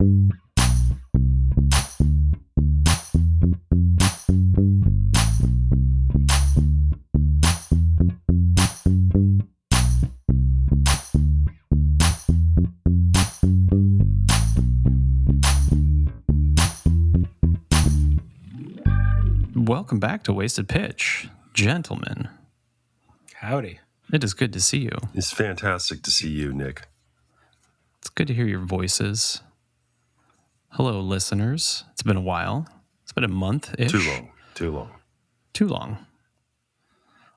Welcome back to Wasted Pitch, gentlemen. Howdy. It is good to see you. It's fantastic to see you, Nick. It's good to hear your voices. Hello, listeners. It's been a while. It's been a month-ish. Too long.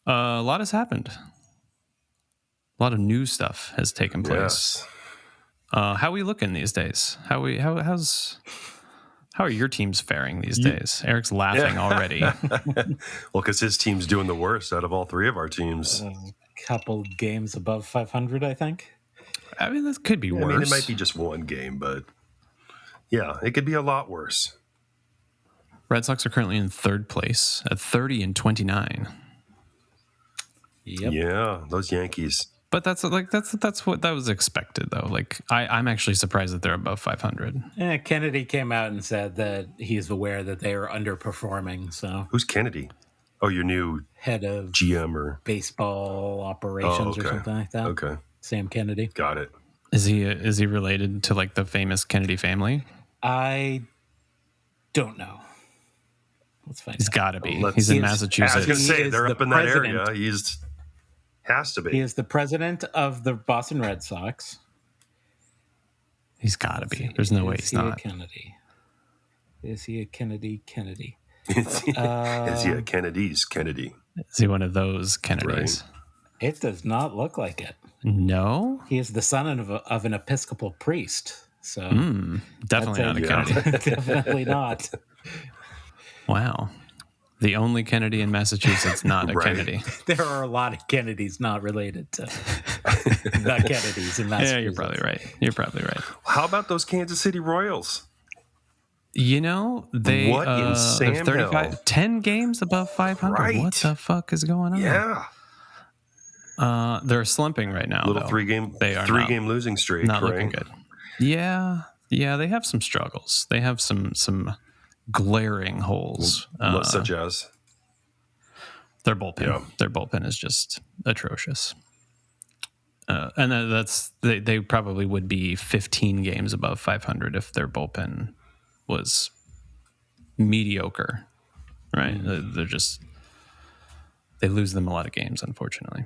A lot has happened. A lot of new stuff has taken place. Yes. How are we looking these days? How are your teams faring these days? Eric's laughing already. Well, because his team's doing the worst out of all three of our teams. A couple games above 500, I think. I mean, this could be worse. I mean, it might be just one game, but yeah, it could be a lot worse. Red Sox are currently in third place at 30-29. Yep. Yeah, those Yankees. But that's what that was expected, though. Like, I'm actually surprised that they're above 500. Kennedy came out and said that he's aware that they are underperforming. So Who's Kennedy? Oh, your new head of GM or baseball operations or something like that. Okay, Sam Kennedy. got it. Is he related to like the famous Kennedy family? I don't know. Let's find He's out. got to be. He's in Massachusetts. I was going to say, He they're is up the in that president. area. Has to be. He is the president of the Boston Red Sox. He's got to be. There's no way he's not. Kennedy? Is he a Kennedy? Is he a Kennedy's Kennedy? Is he one of those Kennedys? Right. It does not look like it. No? He is the son of an Episcopal priest. So Definitely not a Kennedy. Definitely not. Wow. The only Kennedy in Massachusetts not a Right. Kennedy. There are a lot of Kennedys not related to the Kennedys in Massachusetts. Yeah, you're probably right. How about those Kansas City Royals? You know, they What in Sam they're Hill? 10 games above 500. Right. What the fuck is going on? Yeah. They're slumping right now. Little though. three-game They are not losing streak. looking good. Yeah, they have some struggles. They have some glaring holes. Such as? Their bullpen. Yeah. Their bullpen is just atrocious. And they probably would be 15 games above 500 if their bullpen was mediocre, right? They're just, they lose them a lot of games, unfortunately.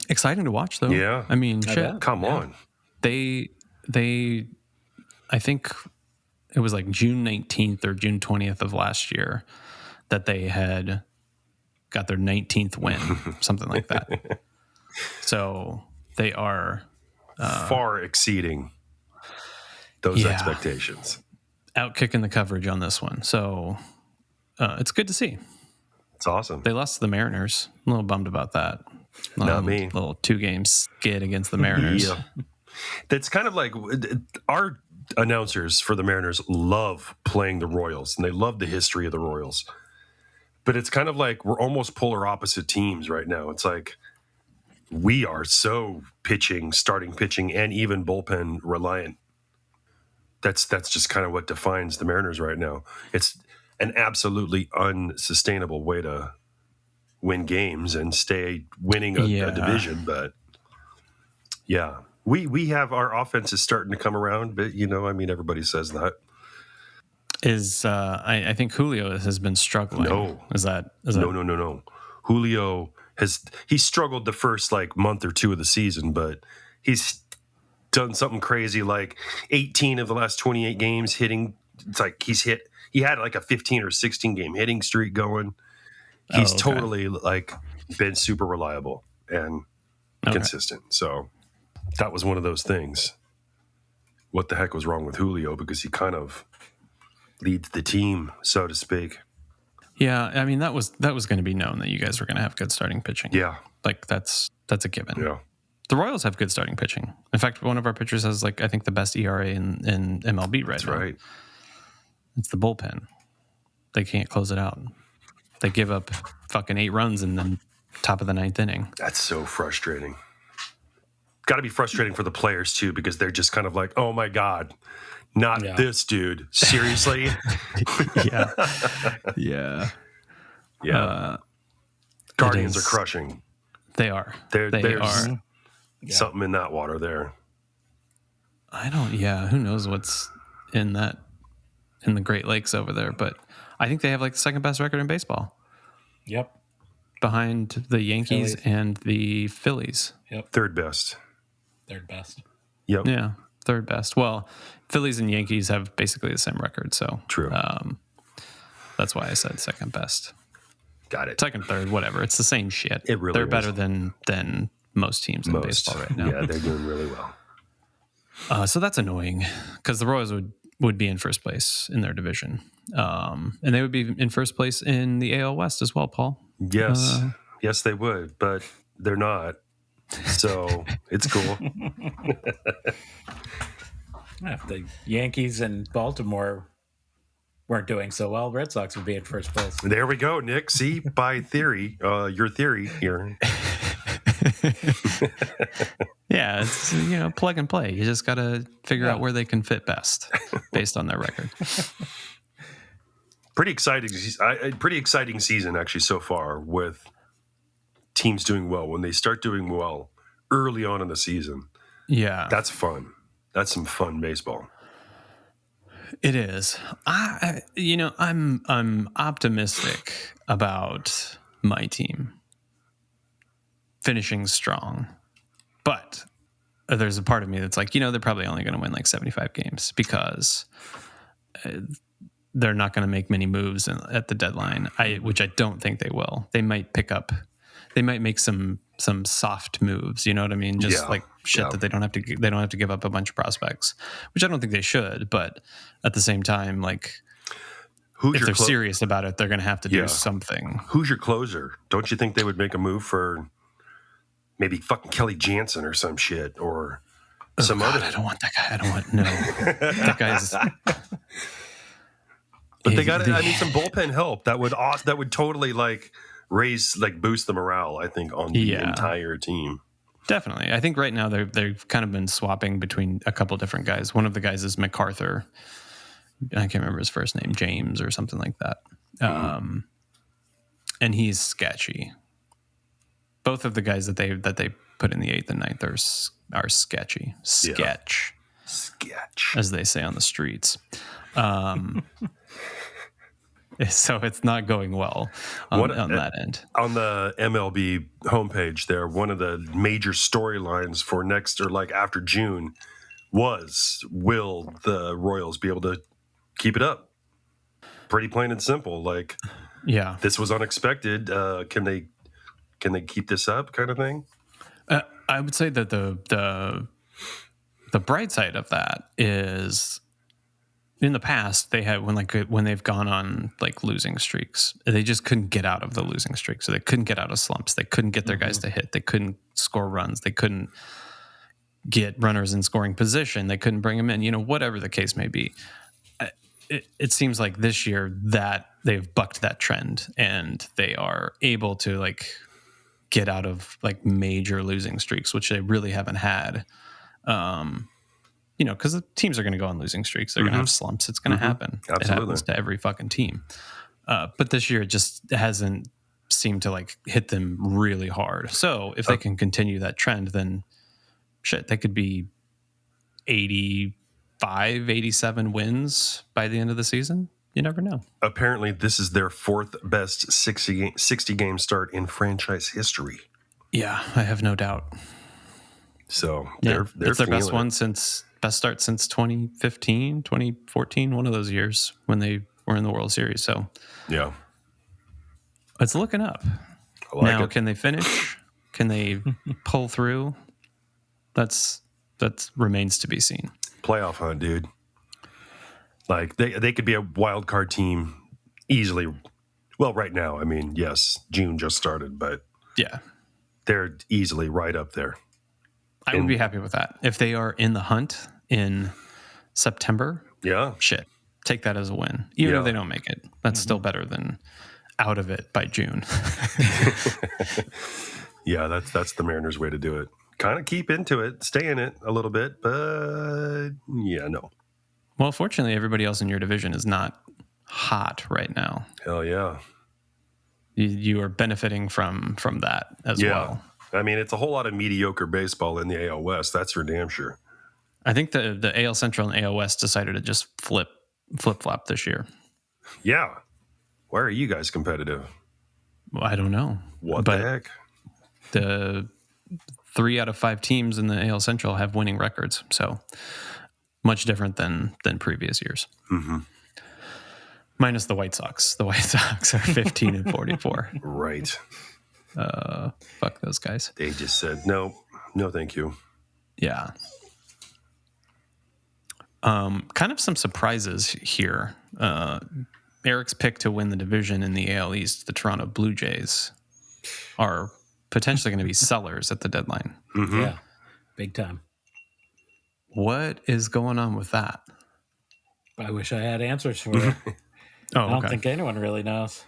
Exciting to watch, though. Yeah. I mean, shit. Come on. They, I think it was like June 19th or June 20th of last year that they had got their 19th win, something like that. So they are far exceeding those expectations. Out kicking the coverage on this one. So it's good to see. It's awesome. They lost to the Mariners. I'm a little bummed about that. Not me. Little 2-game skid against the Mariners. Yeah. That's kind of like our announcers for the Mariners love playing the Royals, and they love the history of the Royals. But it's kind of like we're almost polar opposite teams right now. It's like we are so starting pitching, and even bullpen reliant. That's just kind of what defines the Mariners right now. It's an absolutely unsustainable way to win games and stay winning a division. But yeah, we have our offense is starting to come around, but everybody says that. I think Julio has been struggling. No. Is that No. Julio he struggled the first month or two of the season, but he's done something crazy, like 18 of the last 28 games hitting. It's like he had like a 15 or 16 game hitting streak going. He's totally been super reliable and consistent. So that was one of those things. What the heck was wrong with Julio? Because he kind of leads the team, so to speak. Yeah, I mean that was going to be known that you guys were going to have good starting pitching. Yeah, that's a given. Yeah, the Royals have good starting pitching. In fact, one of our pitchers has I think the best ERA in MLB right now. Right. It's the bullpen. They can't close it out. They give up fucking 8 runs in the top of the 9th inning. That's so frustrating. got to be frustrating for the players too, because they're just kind of like, oh my God, not this dude. Seriously? Yeah. Guardians are crushing. They are. There's something in that water there. Who knows what's in the Great Lakes over there, but I think they have like the second best record in baseball. Yep. Behind the Yankees and the Phillies. Yep. Third best. Yep. Yeah. Third best. Well, Phillies and Yankees have basically the same record, so true. That's why I said second best. Got it. Second, third, whatever. It's the same shit. It really They're is. Better than most teams in baseball right now. Yeah, they're doing really well. So that's annoying because the Royals would be in first place in their division, and they would be in first place in the AL West as well, Paul. Yes, yes, they would, but they're not. So it's cool. If the Yankees and Baltimore weren't doing so well, Red Sox would be in first place. There we go, Nick. See, by theory, your theory here. Yeah, it's plug and play. You just got to figure out where they can fit best based on their record. Pretty exciting season actually so far, with teams doing well. When they start doing well early on in the season, that's fun. That's some fun baseball. It is. I'm optimistic about my team finishing strong, but there's a part of me that's like, they're probably only going to win like 75 games because they're not going to make many moves at the deadline. Which I don't think they will. They might make some soft moves. You know what I mean? Just like shit that they don't have to give up a bunch of prospects, which I don't think they should. But at the same time, like, if they're serious about it, they're going to have to do something. Who's your closer? Don't you think they would make a move for maybe fucking Kelly Jansen or some shit, or some other? I don't want that guy. I don't want that guy's. But they got. I mean, some bullpen help that would totally like boost the morale, I think, on the entire team. Definitely. I think right now they've kind of been swapping between a couple different guys. One of the guys is MacArthur. I can't remember his first name, James or something like that. And he's sketchy. Both of the guys that they put in the 8th and 9th are sketchy. Sketch, as they say on the streets. So it's not going well on that end. On the MLB homepage there, one of the major storylines for next, or like after June, was, will the Royals be able to keep it up? Pretty plain and simple. Like, this was unexpected. Can they keep this up, kind of thing? I would say that the bright side of that is, in the past, they had when they've gone on like losing streaks, they just couldn't get out of the losing streak. So they couldn't get out of slumps. They couldn't get their guys to hit. They couldn't score runs. They couldn't get runners in scoring position. They couldn't bring them in. Whatever the case may be. It seems like this year that they've bucked that trend and they are able to like get out of like major losing streaks, which they really haven't had. Because the teams are going to go on losing streaks. They're going to have slumps. It's going to happen. Absolutely. It happens to every fucking team. But this year, it just hasn't seemed to like hit them really hard. So if they can continue that trend, then shit, they could be 85, 87 wins by the end of the season. You never know. Apparently, this is their 4th best 60 game start in franchise history. Yeah, I have no doubt. So it's their best start since 2015, 2014, one of those years when they were in the World Series. So yeah, it's looking up. Now, can they finish? Can they pull through? That remains to be seen. Playoff hunt, dude. Like they could be a wild card team easily. Well, right now, I mean, yes, June just started, but they're easily right up there. I would be happy with that. If they are in the hunt in September, shit, take that as a win. Even if they don't make it, that's still better than out of it by June. Yeah, that's the Mariners' way to do it. kind of keep into it, stay in it a little bit, but yeah, no. Well, fortunately, everybody else in your division is not hot right now. Hell yeah. You are benefiting from that as well. I mean, it's a whole lot of mediocre baseball in the AL West. That's for damn sure. I think the AL Central and AL West decided to just flip-flop this year. Yeah. Why are you guys competitive? Well, I don't know. What the heck? The 3 out of 5 teams in the AL Central have winning records, so much different than previous years. Mm-hmm. Minus the White Sox. The White Sox are 15 and 44. Right. Fuck those guys. They just said, no, thank you. Yeah. Kind of some surprises here. Eric's pick to win the division in the AL East, the Toronto Blue Jays, are potentially going to be sellers at the deadline. Mm-hmm. Yeah, big time. What is going on with that? I wish I had answers for you. Oh, I don't think anyone really knows.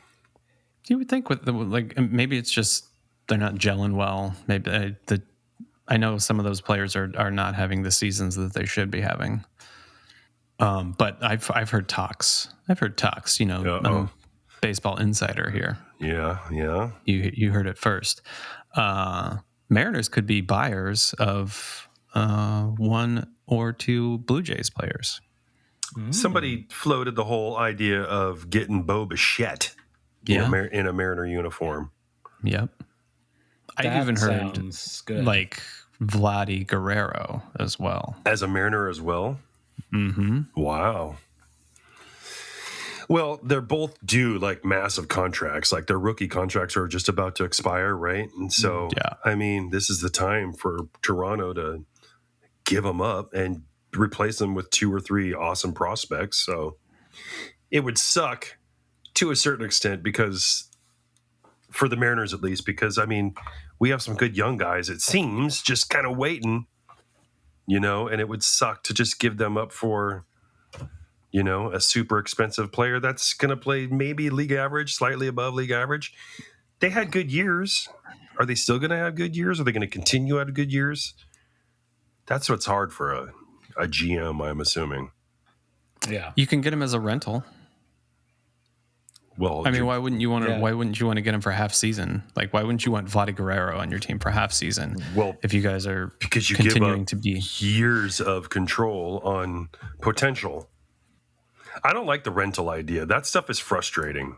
You would think with maybe it's just they're not gelling well. Maybe I know some of those players are not having the seasons that they should be having. But I've heard talks. You know, I'm a baseball insider here. Yeah. You heard it first. Mariners could be buyers of 1 or 2 Blue Jays players. Somebody floated the whole idea of getting Bo Bichette in a Mariner uniform. Yep. I've even heard good. like Vladdy Guerrero as well. As a Mariner as well? Mm-hmm. Wow. Well, they're both due like massive contracts. Like their rookie contracts are just about to expire, right? And so, I mean, this is the time for Toronto to give them up and replace them with 2 or 3 awesome prospects. So it would suck to a certain extent because for the Mariners, at least, because I mean, we have some good young guys, it seems, just kind of waiting, you know, and it would suck to just give them up for, you know, a super expensive player that's going to play maybe league average, slightly above league average. They had good years. Are they still going to have good years? Are they going to continue to have good years? That's what's hard for a GM, I'm assuming. Yeah, you can get him as a rental. Well, I mean, why wouldn't you want to? Why wouldn't you want to get him for half season? Like, why wouldn't you want Vladdy Guerrero on your team for half season? Well, if you guys are because you continuing give up to be years of control on potential. I don't like the rental idea. That stuff is frustrating.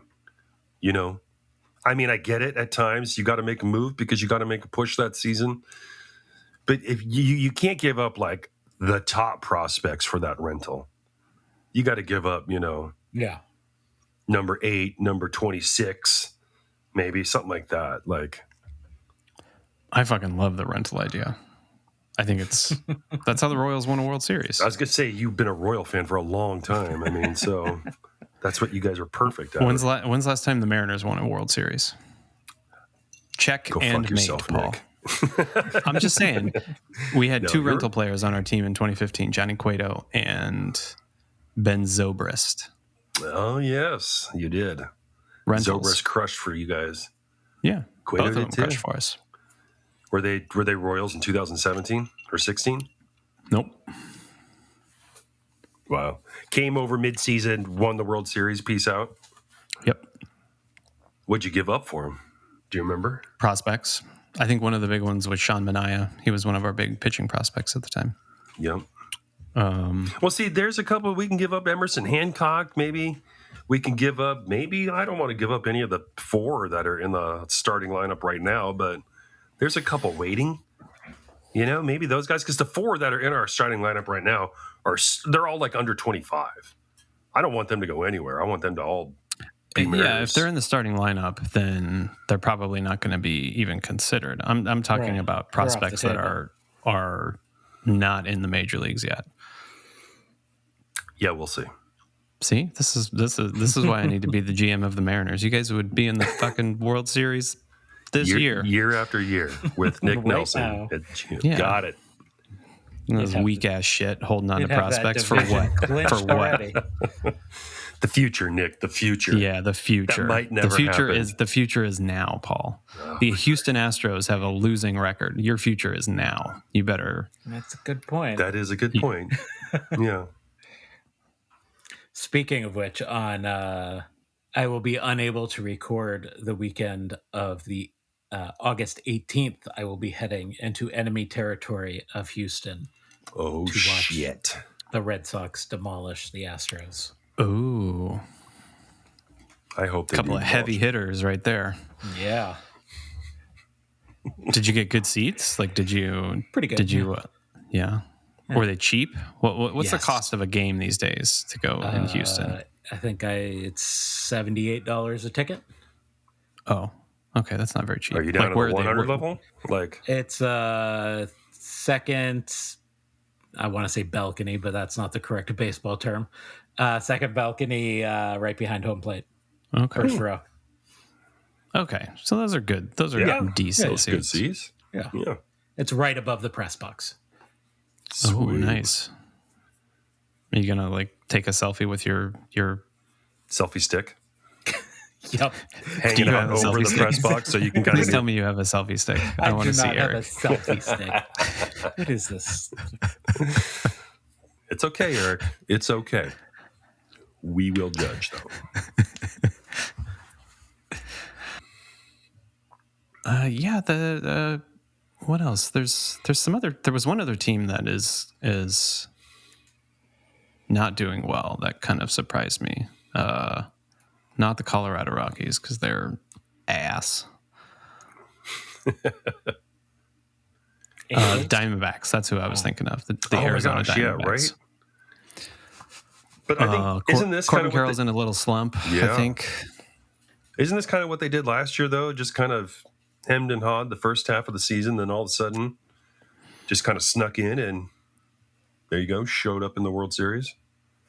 You know, I mean, I get it at times. You got to make a move because you got to make a push that season. But if you can't give up like the top prospects for that rental, you got to give up, you know, number 8, number 26, maybe something like that. Like, I fucking love the rental idea. I think that's how the Royals won a World Series. I was gonna say you've been a Royal fan for a long time. I mean, so that's what you guys are perfect at. When's last time the Mariners won a World Series? Check. Go and fuck yourself, Paul. I'm just saying, we had 2 rental players on our team in 2015, Johnny Cueto and Ben Zobrist. Oh, yes, you did. Rentals. Zobrist crushed for you guys. Yeah, Cueto both of them did too. crushed for us. Were they Royals in 2017 or 16? Nope. Wow. Came over midseason, won the World Series. Peace out. Yep. What'd you give up for him? Do you remember? Prospects. I think one of the big ones was Sean Manaea. He was one of our big pitching prospects at the time. Yep. Well, see, there's a couple we can give up. Emerson Hancock, maybe. We can give up, maybe. I don't want to give up any of the 4 that are in the starting lineup right now, but there's a couple waiting. You know, maybe those guys, because the 4 that are in our starting lineup right now they're all like under 25. I don't want them to go anywhere. I want them to all be Mariners. Yeah, if they're in the starting lineup, then they're probably not going to be even considered. I'm talking about prospects that are not in the major leagues yet. Yeah, we'll see. See, this is why I need to be the GM of the Mariners. You guys would be in the fucking World Series this year after year, with Nick Nelson. Yeah. Got it. Those have weak ass shit holding on to You'd have that prospects for division what? clinched For what? already. The future, Nick. The future. Yeah, the future. That might never the future happen. is the future is now, Paul. The Houston Astros have a losing record. Your future is now. You better. That's a good point. That is a good point. Yeah. Speaking of which, I will be unable to record the weekend of the August 18th. I will be heading into enemy territory of Houston. Oh, To watch. shit. The Red Sox demolish the Astros. Ooh, I hope they couple do of heavy demolish. hitters right there. Yeah. Did you get good seats? Like, did you? Pretty good, Did you? Yeah. Were they cheap? What's the Yes. cost of a game these days to go in Houston? I think it's $78 a ticket. Oh, okay, that's not very cheap. Are you down where at the are they- 100 level? Like, It's second, I want to say balcony, but that's not the correct baseball term. Second balcony, right behind home plate, Okay. first row. Okay, so those are good. Those are Yeah. decent those good seats. seats. Yeah. Yeah. It's right above the press box. Oh, Sweet. nice. Are you gonna like take a selfie with your? Selfie stick Yep. hanging you out have a over selfie the stick? press box so you can kind Please of tell me you have a selfie stick. I want do to see not have a Eric. selfie stick. What is this? It's okay, Eric. It's okay. We will judge, though. Yeah. The what else? There's some other. There was one other team that is not doing well. That kind of surprised me. Not the Colorado Rockies because they're ass. The Diamondbacks. That's who I was thinking of. The Oh my Arizona gosh, yeah, Diamondbacks. right? But I think, isn't this Corbin kind of Carroll's what in a little slump? Yeah. I think. isn't this kind of what they did last year, though? Just kind of hemmed and hawed the first half of the season, then all of a sudden just kind of snuck in and there you go, showed up in the World Series.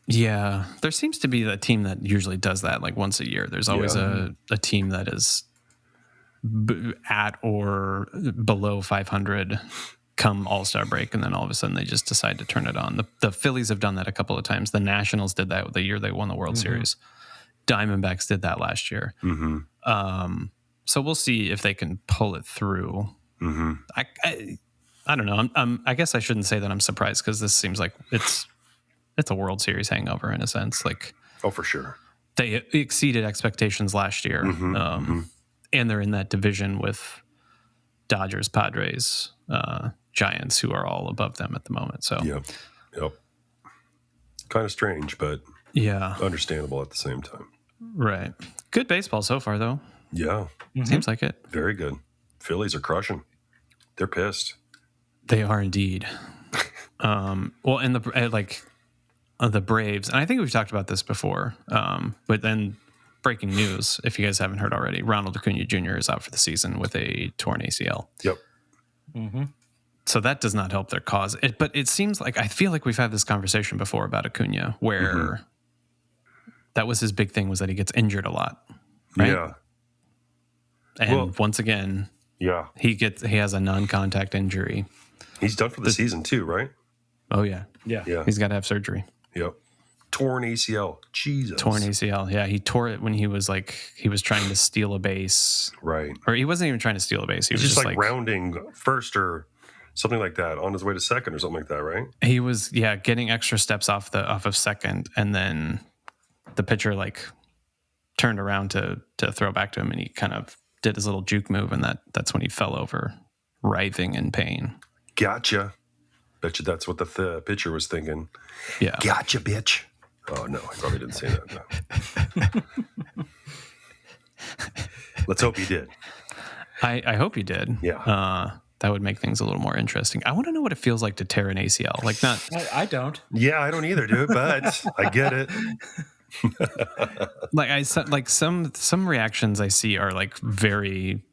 Yeah, there seems to be a team that usually does that like once a year. There's always a team that is at or below 500 come All-Star break, and then all of a sudden they just decide to turn it on. The Phillies have done that a couple of times. The Nationals did that the year they won the World Series. Diamondbacks did that last year. So we'll see if they can pull it through. I don't know. I guess I shouldn't say that I'm surprised because this seems like it's a World Series hangover in a sense. Like, Oh, for sure. they exceeded expectations last year, and they're in that division with Dodgers, Padres, Giants, who are all above them at the moment. So Yep. Kind of strange, but yeah, understandable at the same time. right. Good baseball so far, though. Yeah, Seems like it. very good. Phillies are crushing. They're pissed. They are indeed. Well, and the Braves, and I think we've talked about this before. But then breaking news, if you guys haven't heard already, Ronald Acuna Jr. is out for the season with a torn ACL. Yep. So that does not help their cause. But it seems like, I feel like we've had this conversation before about Acuna, where that was his big thing, was that he gets injured a lot. Right? Yeah. And once again, Yeah. he has a non-contact injury. He's done for the season too, right? Oh yeah. Yeah. He's got to have surgery. Yep. Torn ACL. Jesus. Torn ACL. Yeah, he tore it when he was trying to steal a base. Right. Or he wasn't even trying to steal a base. He He's was just like rounding first or something like that on his way to second or something like that, right? He was getting extra steps off of second, and then the pitcher like turned around to throw back to him, and he kind of did his little juke move, and that's when he fell over, writhing in pain. Gotcha. Bet you that's what the pitcher was thinking. Yeah. Gotcha, bitch. Oh, no, I probably didn't say that. No. Let's hope he did. I hope he did. Yeah. That would make things a little more interesting. I want to know what it feels like to tear an ACL. Like, not I don't. Yeah, I don't either, dude, but I get it. like some reactions I see are like very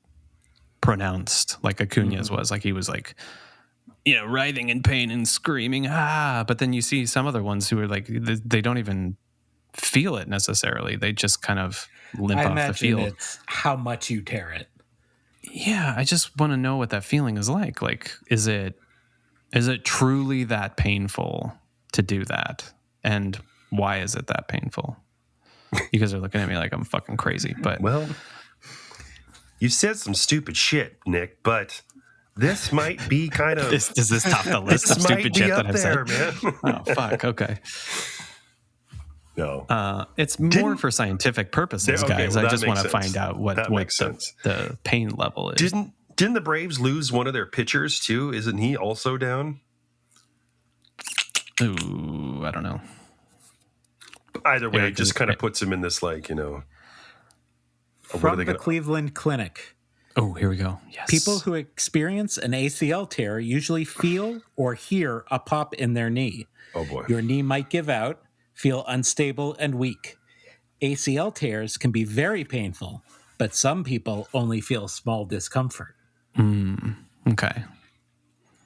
pronounced, like Acuna's was. Like, he was like, writhing in pain and screaming, but then you see some other ones who are like, they don't even feel it necessarily. They just kind of limp I off the imagine field. it's how much you tear it. Yeah, I just want to know what that feeling is like. Like, is it Is it truly that painful to do that? And why is it that painful? You guys are looking at me like I'm fucking crazy, but Well, you said some stupid shit, Nick, but this might be kind of... does this top the list of stupid shit that I've said? Man. Oh, fuck. Okay. No. It's more for scientific purposes, guys. well, I just want to sense. find out what the pain level is. Didn't the Braves lose one of their pitchers too? Isn't he also down? Ooh, I don't know. Either way, it just kind of puts him in this, like, From the Cleveland Clinic. Oh, here we go. Yes. People who experience an ACL tear usually feel or hear a pop in their knee. Oh, boy. Your knee might give out, feel unstable and weak. ACL tears can be very painful, but some people only feel small discomfort. Okay.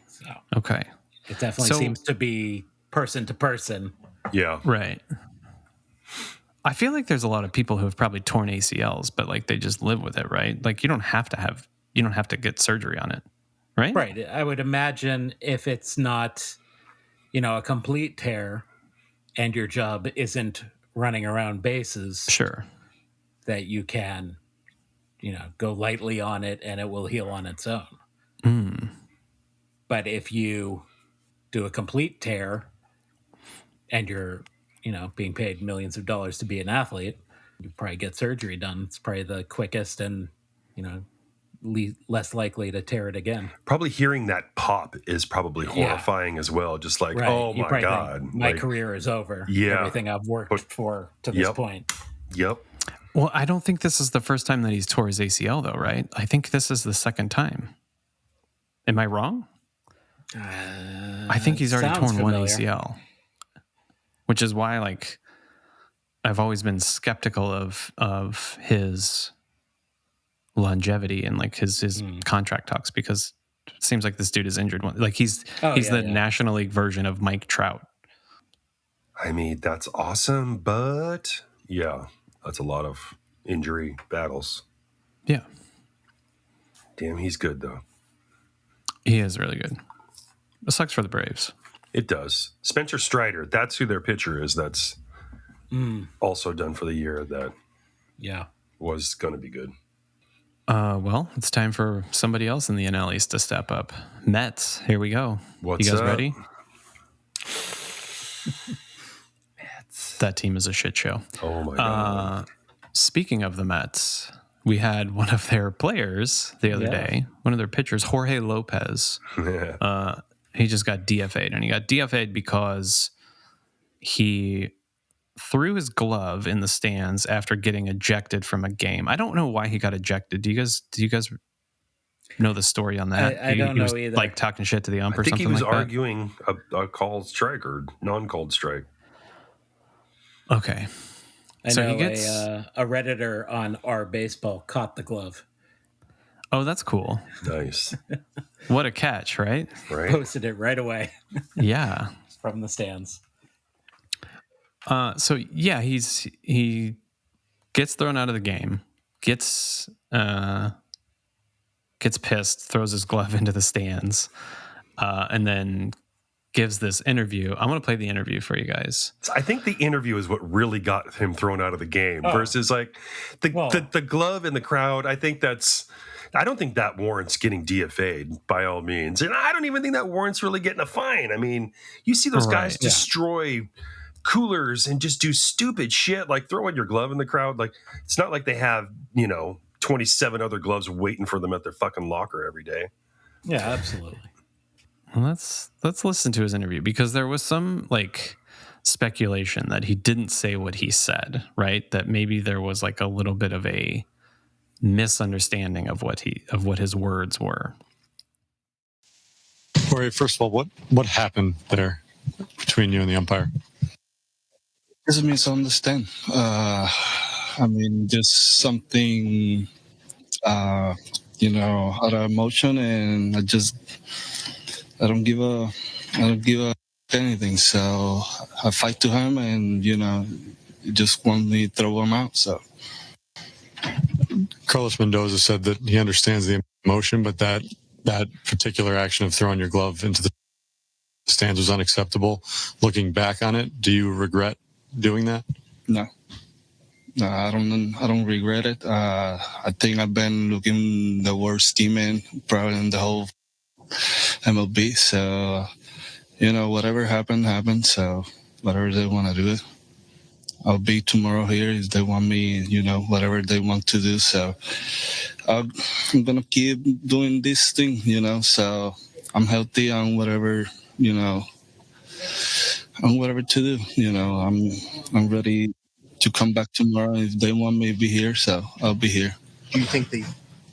So, okay. It definitely seems to be person to person. Yeah. Right. I feel like there's a lot of people who have probably torn ACLs, but like they just live with it, right? Like you don't have to get surgery on it, right? Right. I would imagine if it's not, a complete tear and your job isn't running around bases, sure, that you can, go lightly on it and it will heal on its own. But if you do a complete tear and you're, being paid millions of dollars to be an athlete, you probably get surgery done. It's probably the quickest and, less likely to tear it again. Probably hearing that pop is probably horrifying as well. Just like, right. Oh my God. My career is over. Yeah. Everything I've worked for to this point. Yep. Well, I don't think this is the first time that he's tore his ACL though, right? I think this is the second time. Am I wrong? I think he's already torn one ACL. Which is why, like, I've always been skeptical of his longevity and like his contract talks, because it seems like this dude is injured. Like he's the National League version of Mike Trout. I mean, that's awesome, but that's a lot of injury battles. Yeah. Damn, he's good though. He is really good. It sucks for the Braves. It does. Spencer Strider, that's who their pitcher is. That's also done for the year. That was going to be good. Well, it's time for somebody else in the NL East to step up. Mets, here we go. What's you guys up? Ready? Mets. That team is a shit show. Oh my God. Speaking of the Mets, we had one of their players the other day, one of their pitchers, Jorge Lopez. He just got DFA'd, and he got DFA'd because he threw his glove in the stands after getting ejected from a game. I don't know why he got ejected. Do you guys know the story on that? I don't know either. Like talking shit to the ump or something. I think he was like arguing a called strike or non-called strike. Okay. I know a Redditor on Our Baseball caught the glove. Oh, that's cool. Nice. What a catch, right? Right. Posted it right away. Yeah. From the stands. He gets thrown out of the game, gets pissed, throws his glove into the stands, and then gives this interview. I'm going to play the interview for you guys. I think the interview is what really got him thrown out of the game versus like the glove in the crowd. I don't think that warrants getting DFA'd by all means. And I don't even think that warrants really getting a fine. I mean, you see those guys destroy coolers and just do stupid shit like throwing your glove in the crowd. Like, it's not like they have, 27 other gloves waiting for them at their fucking locker every day. Yeah, absolutely. Well, let's listen to his interview, because there was some like speculation that he didn't say what he said, right? That maybe there was like a little bit of a misunderstanding of what his words were. Jorge, first of all, what happened there between you and the umpire? It's a misunderstanding. Just something, out of emotion, and I don't give a anything. So I fight to him, and just want me to throw him out. So Carlos Mendoza said that he understands the emotion, but that particular action of throwing your glove into the stands was unacceptable. Looking back on it, do you regret doing that? No. No, I don't regret it. I think I've been looking the worst teammate probably in the whole MLB. So, whatever happened. So, whatever they want to do it, I'll be tomorrow here if they want me. Whatever they want to do. So, I'm gonna keep doing this thing. So I'm healthy on whatever. On whatever to do. I'm ready to come back tomorrow if they want me to be here. So I'll be here. Do you think they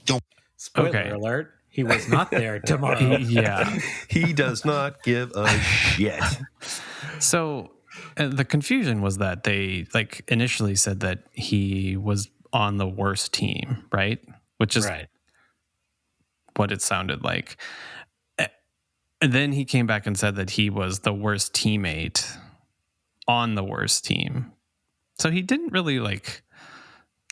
don't? Spoiler alert, he was not there tomorrow. Yeah. He does not give a shit. So the confusion was that they initially said that he was on the worst team, right? Which is right. what it sounded like. And then he came back and said that he was the worst teammate on the worst team. So he didn't really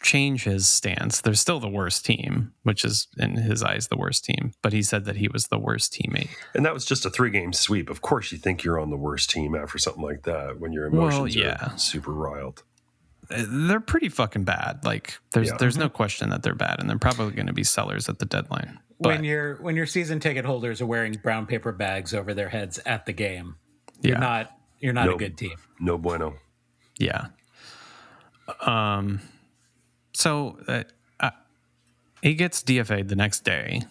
change his stance. They're still the worst team, which is in his eyes the worst team. But he said that he was the worst teammate. And that was just a 3-game sweep. Of course you think you're on the worst team after something like that when your emotions are super riled. They're pretty fucking bad. There's no question that they're bad, and they're probably going to be sellers at the deadline. But When your season ticket holders are wearing brown paper bags over their heads at the game, you're not a good team. No bueno. Yeah. So he gets DFA'd the next day.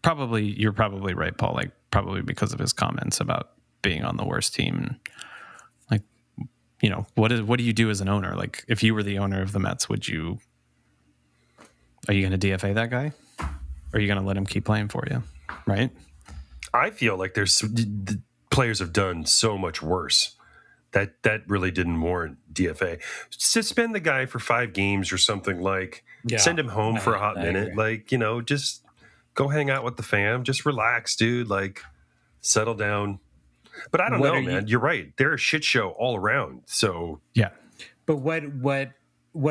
You're probably right, Paul. Probably because of his comments about being on the worst team. What do you do as an owner? If you were the owner of the Mets, are you going to DFA that guy? Or are you going to let him keep playing for you? Right? I feel like the players have done so much worse that really didn't warrant DFA. Suspend the guy for 5 games or something. Send him home for a hot minute. Just go hang out with the fam. Just relax, dude. Settle down. But I don't know, man. You're right. They're a shit show all around. So yeah. But what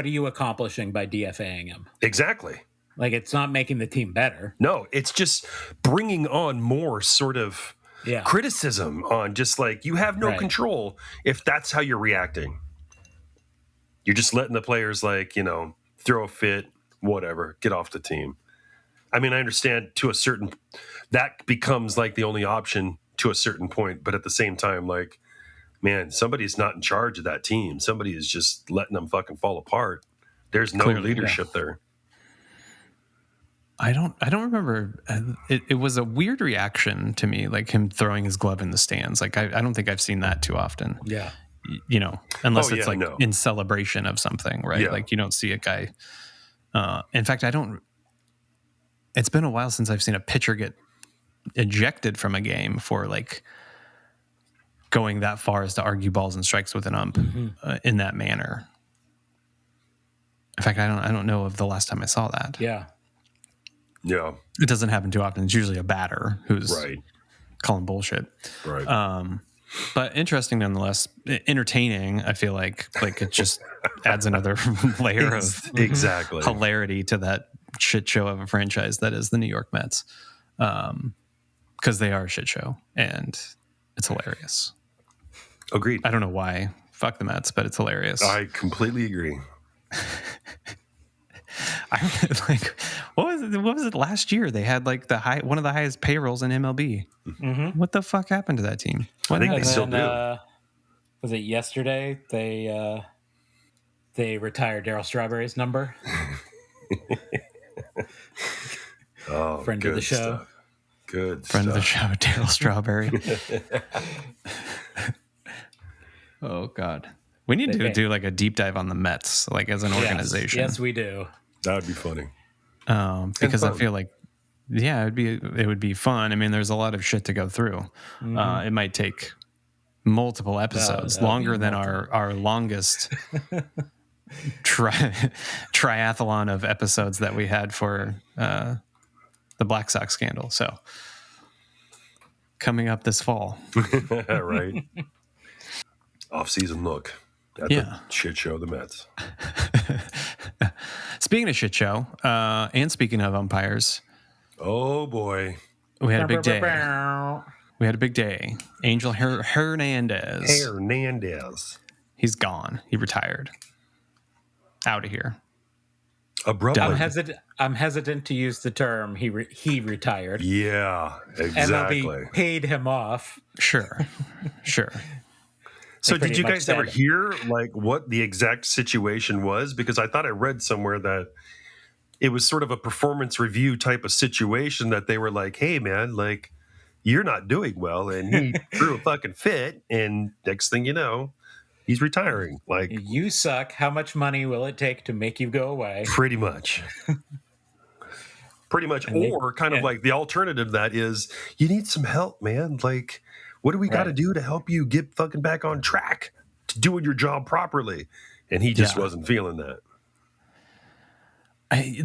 are you accomplishing by DFAing him? Exactly. It's not making the team better. No, it's just bringing on more sort of criticism on just you have no control if that's how you're reacting. You're just letting the players throw a fit, whatever, get off the team. I mean, I understand to a certain, that becomes the only option to a certain point, but at the same time, man, somebody's not in charge of that team. Somebody is just letting them fucking fall apart. There's no leadership there. I don't remember. It was a weird reaction to me, him throwing his glove in the stands. I don't think I've seen that too often. Yeah. Unless it's in celebration of something, right? Yeah. You don't see a guy. In fact, it's been a while since I've seen a pitcher get ejected from a game for going that far as to argue balls and strikes with an ump in that manner. In fact, I don't know of the last time I saw that. Yeah. Yeah. It doesn't happen too often. It's usually a batter who's calling bullshit. Right. But interesting nonetheless. Entertaining, I feel like it just adds another layer of hilarity to that shit show of a franchise that is the New York Mets. Because they are a shit show, and it's hilarious. Agreed. I don't know why. Fuck the Mets, but it's hilarious. I completely agree. What was it last year? They had one of the highest payrolls in MLB. Mm-hmm. What the fuck happened to that team? I think they still do. Was it yesterday they retired Darryl Strawberry's number? Friend of the show. Stuff. Good friend stuff. of the show, Darryl Strawberry. Oh God, we need to do a deep dive on the Mets, as an organization. Yes, we do. That would be funny. Because I feel it would be fun. I mean, there's a lot of shit to go through. It might take multiple episodes, longer than our longest triathlon of episodes that we had for the Black Sox scandal. So coming up this fall. Right. Off-season look at the shit show, the Mets. Speaking of shit show, and speaking of umpires. Oh, boy. We had a big day. We had a big day. Angel Hernandez. Hernandez. He's gone. He retired. Out of here. Abruptly. I'm hesitant to use the term he retired. Yeah, exactly. MLB paid him off. Sure. So They did you pretty guys much ever said- hear like what the exact situation was? Because I thought I read somewhere that it was sort of a performance review type of situation that they were like, hey man, like you're not doing well. And he threw a fucking fit. And next thing you know, he's retiring. Like You suck. How much money will it take to make you go away? pretty much. Pretty much. Or kind of like the alternative to that is you need some help, man. Like, what do we got to Right. do to help you get fucking back on track to doing your job properly? And he just wasn't feeling that.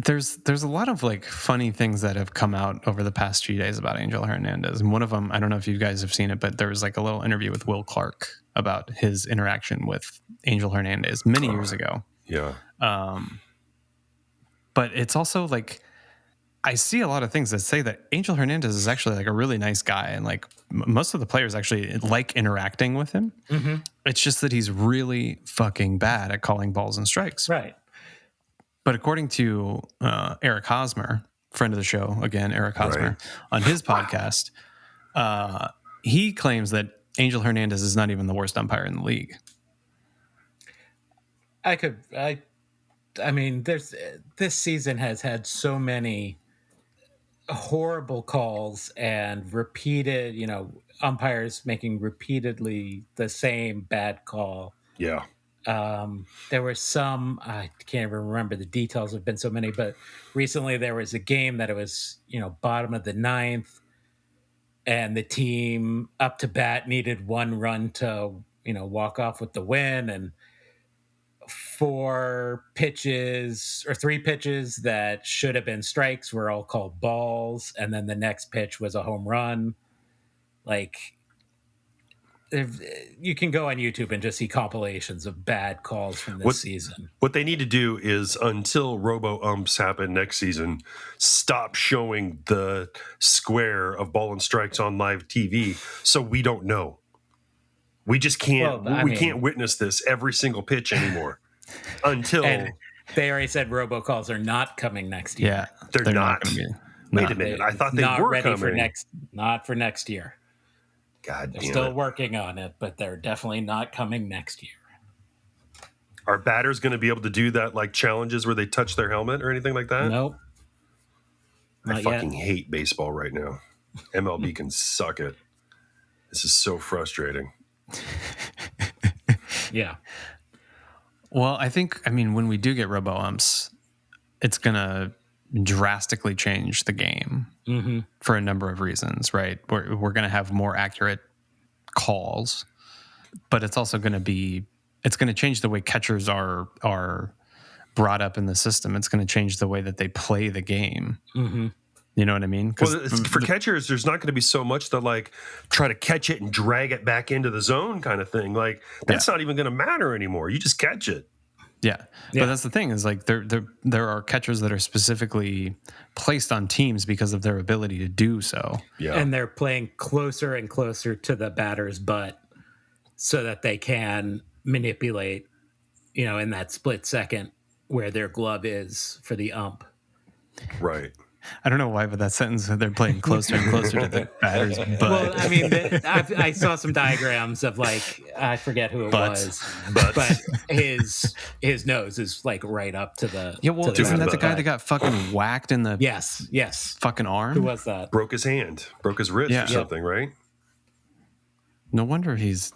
There's a lot of like funny things that have come out over the past few days about Angel Hernandez. And one of them, I don't know if you guys have seen it, but there was like a little interview with Will Clark about his interaction with Angel Hernandez many years ago. Yeah. But it's also like, I see a lot of things that say that Angel Hernandez is actually like a really nice guy. And like most of the players actually like interacting with him. Mm-hmm. It's just that he's really fucking bad at calling balls and strikes. Right. But according to Eric Hosmer, friend of the show, again, Eric Hosmer, on his podcast, he claims that Angel Hernandez is not even the worst umpire in the league. I mean, this season has had so many horrible calls and repeated, umpires making repeatedly the same bad call. Yeah. There were some, I can't even remember the details, have been so many, but recently there was a game that it was, bottom of the ninth, and the team up to bat needed one run to, walk off with the win, and three pitches that should have been strikes were all called balls, and then the next pitch was a home run. Like, you can go on YouTube and just see compilations of bad calls from this season. What they need to do is, until robo-umps happen next season, stop showing the square of ball and strikes on live TV so we don't know. We just can't. We can't witness this every single pitch anymore until. And they already said robocalls are not coming next year. Yeah, they're not. Gonna be. Wait a minute. I thought they were ready coming. Not for next year. God They're damn still it. working on it, but they're definitely not coming next year. Are batters going to be able to do that, like challenges where they touch their helmet or anything like that? Nope. I Not fucking yet. hate baseball right now. MLB can suck it. This is so frustrating. Yeah. Well, I mean, when we do get robo umps, it's going to drastically change the game for a number of reasons, right? We're going to have more accurate calls, but it's also going to change the way catchers are brought up in the system. It's going to change the way that they play the game. Mm-hmm. You know what I mean? Well, for catchers, there's not going to be so much to like try to catch it and drag it back into the zone kind of thing. Like that's not even going to matter anymore. You just catch it. Yeah. But that's the thing is like there are catchers that are specifically placed on teams because of their ability to do so. Yeah. And they're playing closer and closer to the batter's butt so that they can manipulate, in that split second where their glove is for the ump. Right. I don't know why, but that sentence, they're playing closer and closer to the batter's butt. Well, I mean, I saw some diagrams of like, I forget who it was, but his nose is like right up to the. Yeah, well, to isn't that the butt. guy that got fucking whacked in the Yes. fucking arm? Who was that? Broke his hand, broke his wrist or something, right? No wonder he's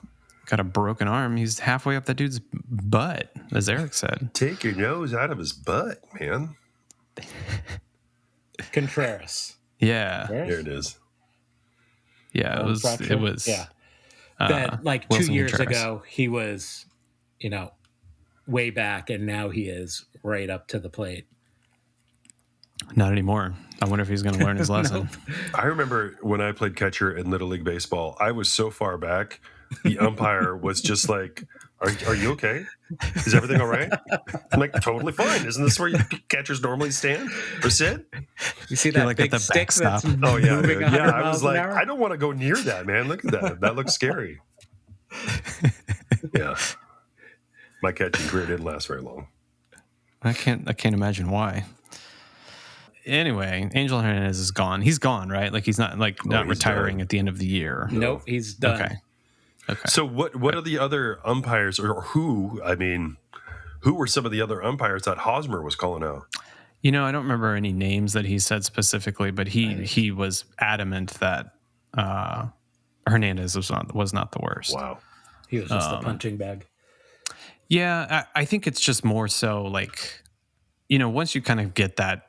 got a broken arm. He's halfway up that dude's butt, as Eric said. Take your nose out of his butt, man. Contreras. Yeah. There it is. Yeah, it was. Yeah. That like Wilson 2 years Contreras. ago, he was, way back, and now he is right up to the plate. Not anymore. I wonder if he's going to learn his lesson. I remember when I played catcher in Little League Baseball, I was so far back the umpire was just like, are you okay? Is everything all right? I'm like, totally fine. Isn't this where catchers normally stand or sit? You see You're that like at big the stick backstop. that's Oh, yeah. moving Dude. 100 Yeah, I miles was an like, hour? I don't want to go near that, man. Look at that. That looks scary. Yeah. My catching career didn't last very long. I can't imagine why. Anyway, Angel Hernandez is gone. He's gone, right? Like he's not he's retiring done. at the end of the year. Nope, he's done. Okay. So what are the other umpires, or who were some of the other umpires that Hosmer was calling out? I don't remember any names that he said specifically, but he was adamant that Hernandez was not the worst. Wow. He was just a punching bag. Yeah, I think it's just more so like, once you kind of get that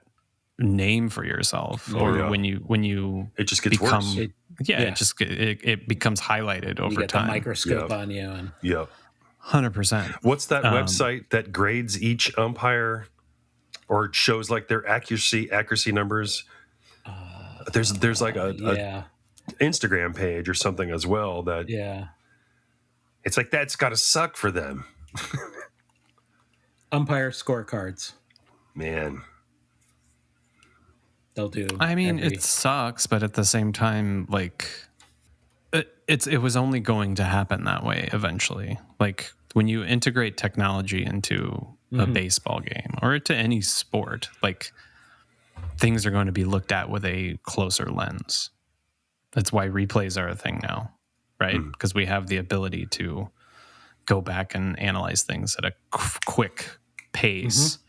name for yourself, when you it just gets become, worse. it becomes highlighted over You get time. the microscope on you. And Yep. 100%. What's that website that grades each umpire or shows like their accuracy numbers? There's like a Instagram page or something as well that it's like that's got to suck for them. Umpire scorecards. Man. They'll do. I mean, it sucks, but at the same time, like it was only going to happen that way eventually. Like when you integrate technology into a baseball game or to any sport, like things are going to be looked at with a closer lens. That's why replays are a thing now, right? Because we have the ability to go back and analyze things at a quick pace.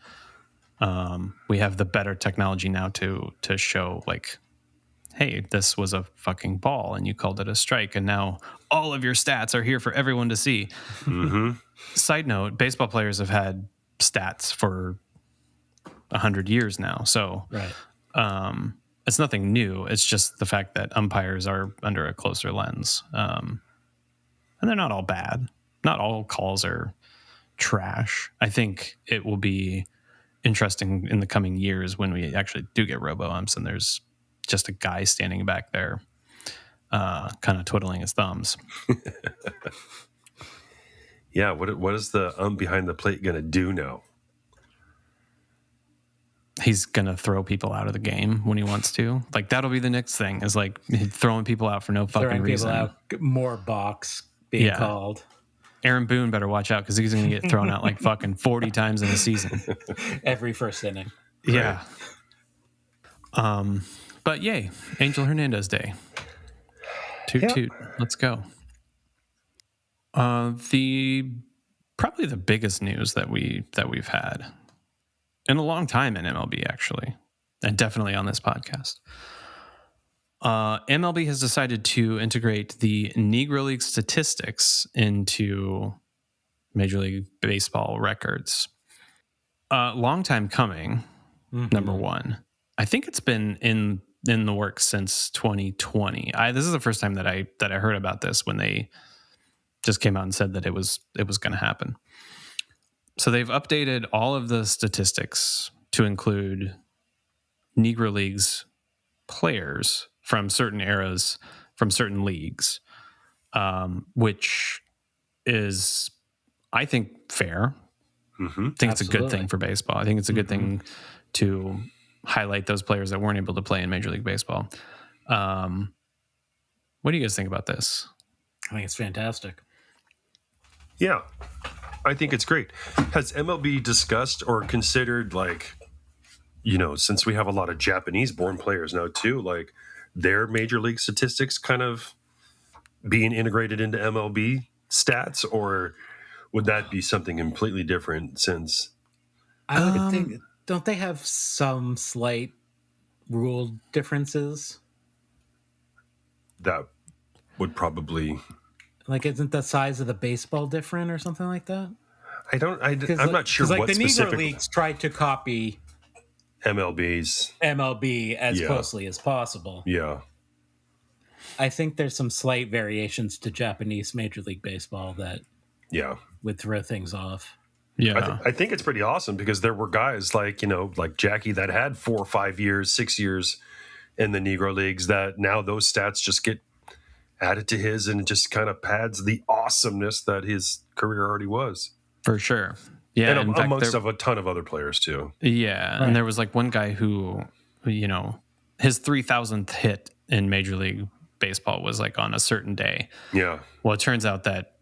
We have the better technology now to show like, hey, this was a fucking ball and you called it a strike, and now all of your stats are here for everyone to see. Side note, baseball players have had stats for 100 years now, so it's nothing new. It's just the fact that umpires are under a closer lens, and they're not all bad. Not all calls are trash. I think it will be interesting in the coming years when we actually do get robo-umps and there's just a guy standing back there kind of twiddling his thumbs. Yeah, what is the behind the plate going to do now? He's going to throw people out of the game when he wants to. Like, that'll be the next thing, is like throwing people out for no fucking reason. People out, more box being called. Aaron Boone better watch out because he's going to get thrown out like fucking 40 times in a season. Every first inning. Yeah. But yay, Angel Hernandez Day. Toot toot. Let's go. Probably the biggest news that we've had in a long time in MLB, actually, and definitely on this podcast. MLB has decided to integrate the Negro League statistics into Major League Baseball records. Long time coming. Number one, I think it's been in the works since 2020. This is the first time that I heard about this, when they just came out and said that it was going to happen. So they've updated all of the statistics to include Negro Leagues players from certain eras, from certain leagues, which is, I think, fair. I think it's a good thing for baseball. I think it's a good thing to highlight those players that weren't able to play in Major League Baseball. What do you guys think about this? I think it's fantastic. Yeah, I think it's great. Has MLB discussed or considered, like, since we have a lot of Japanese-born players now too, like their Major League statistics kind of being integrated into MLB stats, or would that be something completely different? Since I would think, don't they have some slight rule differences? That would probably, like, isn't the size of the baseball different or something like that? I'm not sure like what the specific Negro Leagues tried to copy MLB as closely as possible. Yeah. I think there's some slight variations to Japanese Major League Baseball that would throw things off. Yeah. I think it's pretty awesome because there were guys like Jackie that had 4 or 5 years, 6 years in the Negro Leagues that now those stats just get add it to his, and it just kind of pads the awesomeness that his career already was. For sure. Yeah. And in fact, amongst of a ton of other players too. Yeah. Right. And there was like one guy who, you know, his 3,000th hit in Major League Baseball was like on a certain day. Yeah. Well, it turns out that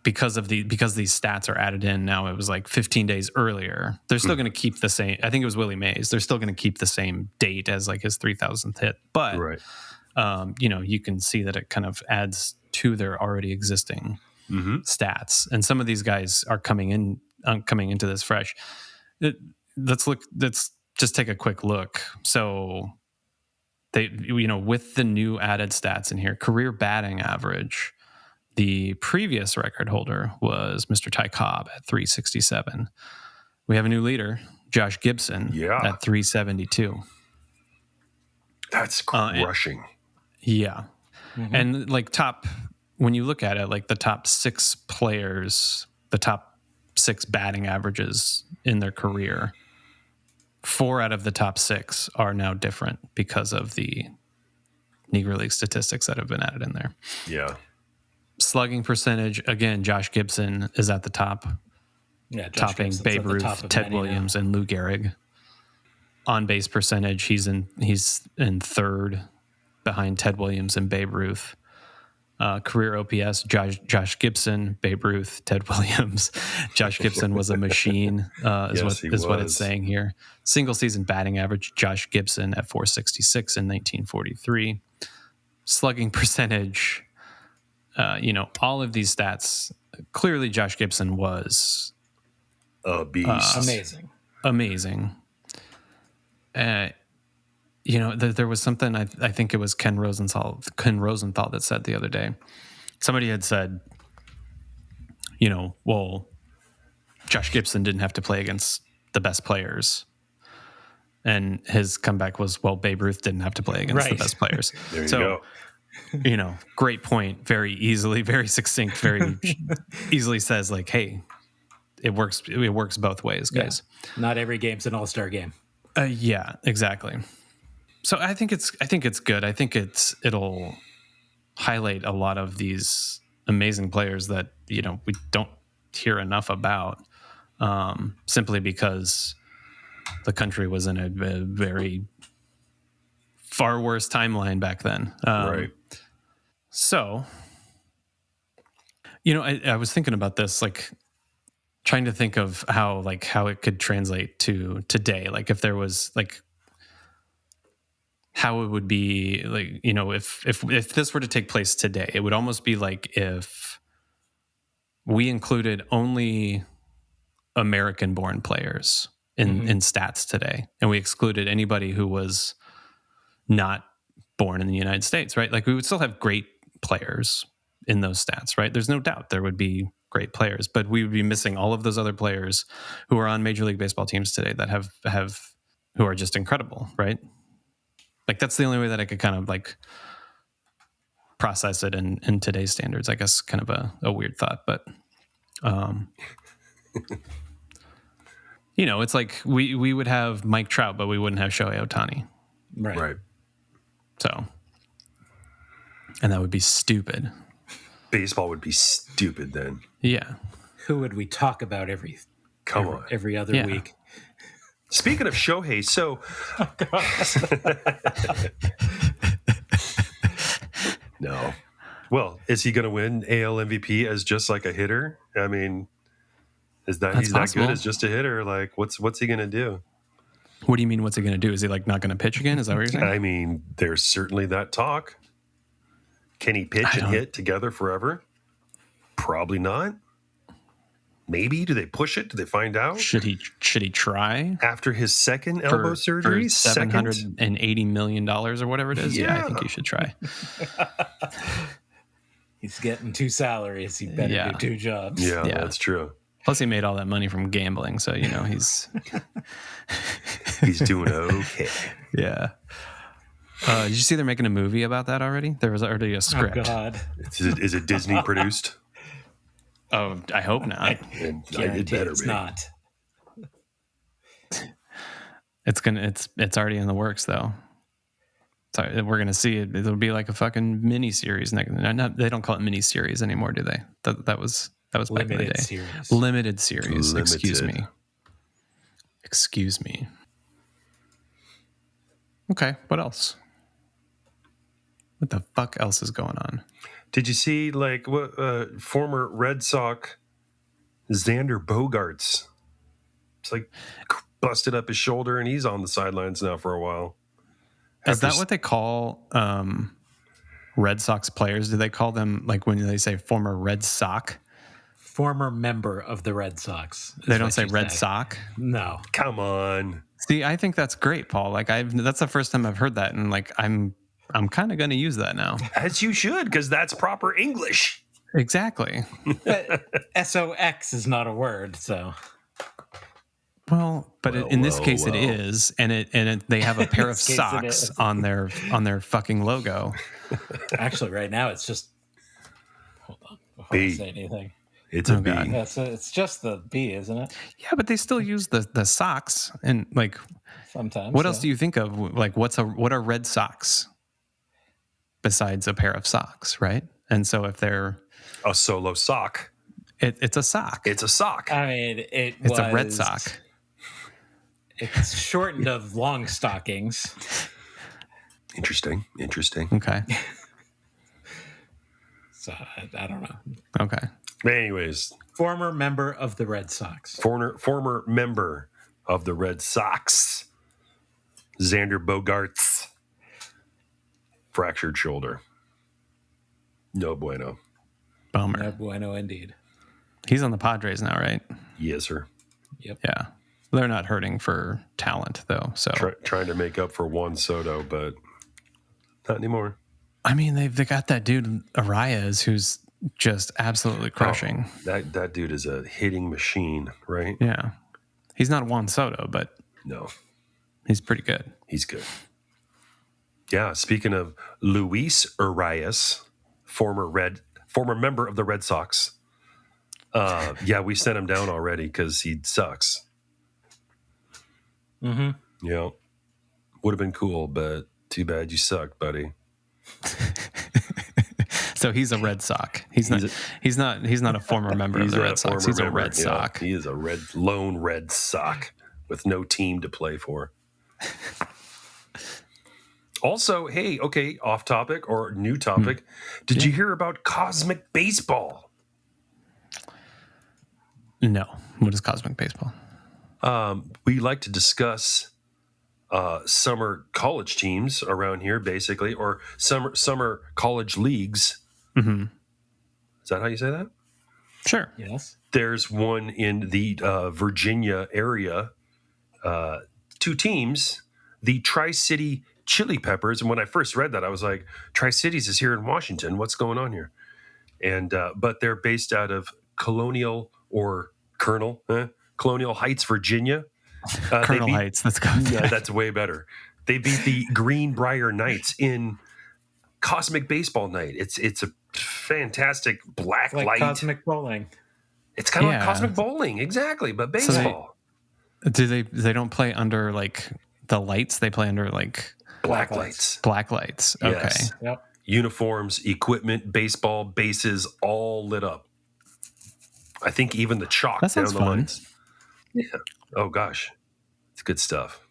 because these stats are added in now, it was like 15 days earlier. They're still going to keep the same. I think it was Willie Mays. They're still going to keep the same date as like his 3,000th hit. But Right. you know, you can see that it kind of adds to their already existing stats. And some of these guys are coming into this fresh. Let's just take a quick look. So they, you know, with the new added stats in here, career batting average, the previous record holder was Mr. Ty Cobb at 367. We have a new leader, Josh Gibson, at 372. That's crushing. Yeah. And like when you look at it, like the top 6 players, the top 6 batting averages in their career, 4 out of the top 6 are now different because of the Negro League statistics that have been added in there. Yeah. Slugging percentage, again, Josh Gibson is at the top, topping Babe Ruth, Ted Williams, and Lou Gehrig. On base percentage, he's in third behind Ted Williams and Babe Ruth. Career OPS, Josh Gibson, Babe Ruth, Ted Williams. Josh Gibson was a machine, is what it's saying here. Single season batting average, Josh Gibson at 466 in 1943. Slugging percentage, you know, all of these stats, clearly Josh Gibson was a beast. Amazing. You know, there was something, I think it was Ken Rosenthal that said the other day. Somebody had said, you know, well, Josh Gibson didn't have to play against the best players. And his comeback was, well, Babe Ruth didn't have to play against the best players. There you go. You know, great point. Very easily, very succinct, very easily says like, hey, it works both ways, guys. Yeah. Not every game's an all-star game. Yeah, exactly. So I think it's good. I think it'll highlight a lot of these amazing players that, you know, we don't hear enough about, simply because the country was in a very far worse timeline back then. Right. So, you know, I was thinking about this, like trying to think of how it could translate to today. Like if there was like, how it would be, like, you know, if this were to take place today, it would almost be like if we included only American-born players in stats today, and we excluded anybody who was not born in the United States, right? Like we would still have great players in those stats, right? There's no doubt there would be great players, but we would be missing all of those other players who are on Major League Baseball teams today that have who are just incredible, right? Like that's the only way that I could kind of like process it in today's standards. I guess kind of a weird thought, but you know, it's like we would have Mike Trout, but we wouldn't have Shohei Ohtani. Right. So, and that would be stupid. Baseball would be stupid then. Yeah. Who would we talk about every other week? Speaking of Shohei, so no. Well, is he going to win AL MVP as just like a hitter? I mean, he's that good as just a hitter? Like, what's he going to do? What do you mean? What's he going to do? Is he like not going to pitch again? Is that what you're saying? I mean, there's certainly that talk. Can he pitch and hit together forever? Probably not. Maybe. Do they push it? Do they find out? Should he try after his second elbow surgery? For $780 million or whatever it is. Yeah, I think he should try. He's getting 2 salaries. He better do 2 jobs. Yeah, that's true. Plus, he made all that money from gambling, so you know he's he's doing okay. Yeah. Did you see they're making a movie about that already? There was already a script. Oh God! Is it Disney produced? Oh, I hope not. It better be. Not. It's already in the works though. So we're gonna see it. It'll be like a fucking mini series. They don't call it mini series anymore, do they? That was back in the Limited day. series. Limited series. Excuse Limited. me. Excuse me. Okay, what else? What the fuck else is going on? Did you see like what former Red Sox Xander Bogaerts? It's like busted up his shoulder and he's on the sidelines now for a while. Is that what they call Red Sox players? Do they call them, like when they say former Red Sox? Former member of the Red Sox. They don't say Red Sox? No. Come on. See, I think that's great, Paul. Like that's the first time I've heard that, and like I'm kind of going to use that now. As you should, because that's proper English. Exactly. SOX is not a word, so. Well, but in this case it is, and they have a pair of this case it socks is. on their fucking logo. Actually, right now it's just. Hold on before I B. say anything. It's a B. God. Yeah, so it's just the B, isn't it? Yeah, but they still use the socks, and like, Sometimes. what else do you think of? Like, what are red socks besides a pair of socks, right? And so if they're A solo sock. it's a sock. It's a sock. I mean, It's a red sock. It's shortened of long stockings. Interesting. Okay. So I don't know. Okay. Anyways, Former member of the Red Sox. former member of the Red Sox, Xander Bogaerts, fractured shoulder. No bueno. Bummer. No bueno indeed. He's on the Padres now, right? Yes, sir. Yep. Yeah. They're not hurting for talent though. So Trying to make up for Juan Soto, but not anymore. I mean, they got that dude Arias who's just absolutely crushing. Oh, that dude is a hitting machine, right? Yeah. He's not Juan Soto, but No, he's pretty good. he's good. Yeah, speaking of Luis Arias, former member of the Red Sox. Yeah, we sent him down already because he sucks. Mm-hmm. Yeah, would have been cool, but too bad you suck, buddy. So he's a Red Sox. He's not a former member of the Red Sox. He's a Red Sox. He is a lone Red Sox with no team to play for. Also, hey, okay, off topic or new topic. Did you hear about cosmic baseball? No. What is cosmic baseball? We like to discuss summer college teams around here, basically, or summer college leagues. Mm-hmm. Is that how you say that? Sure. Yes. There's one in the Virginia area. Two teams, the Tri-City Chili Peppers. And when I first read that, I was like, Tri-Cities is here in Washington. What's going on here? And but they're based out of Colonial Heights, Virginia. Colonel Heights. Let's go. Yeah, that's way better. They beat the Greenbrier Knights in Cosmic Baseball Night. It's a fantastic black Like light. cosmic bowling. It's kind of Yeah. like Cosmic Bowling, exactly, but baseball. Do they don't play under like the lights? They play under like Black Black lights. black lights. Okay. Yes. Yep. Uniforms, equipment, baseball, bases, all lit up. I think even the chalk That down sounds the fun. lines. Yeah. Oh gosh, it's good stuff.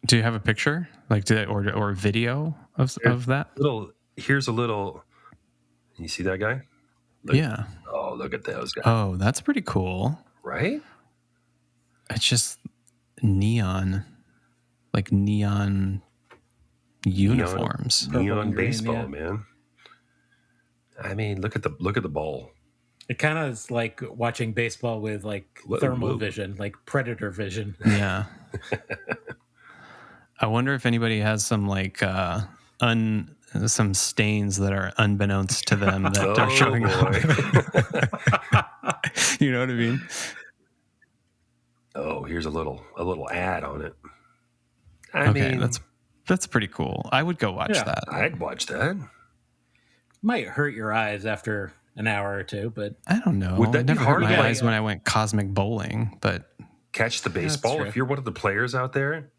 Do you have a picture? Like do they or a video of that? Here's a little. You see that guy? Look. Yeah. Oh, look at those guys. Oh, that's pretty cool. Right? It's just neon uniforms. Neon Purple and green, baseball, yeah. man. I mean, look at the ball. It kind of is like watching baseball with like Whoa, thermal whoa. vision, like predator vision. Yeah. I wonder if anybody has some like some stains that are unbeknownst to them that are showing up. You know what I mean? Oh, here's a little ad on it. Okay, mean, that's pretty cool. I would go watch Yeah. that. I'd watch that. Might hurt your eyes after an hour or two, but I don't know. Would that It be never hard hurt to my like- eyes when I went cosmic bowling, but Catch the baseball true. if you're one of the players out there.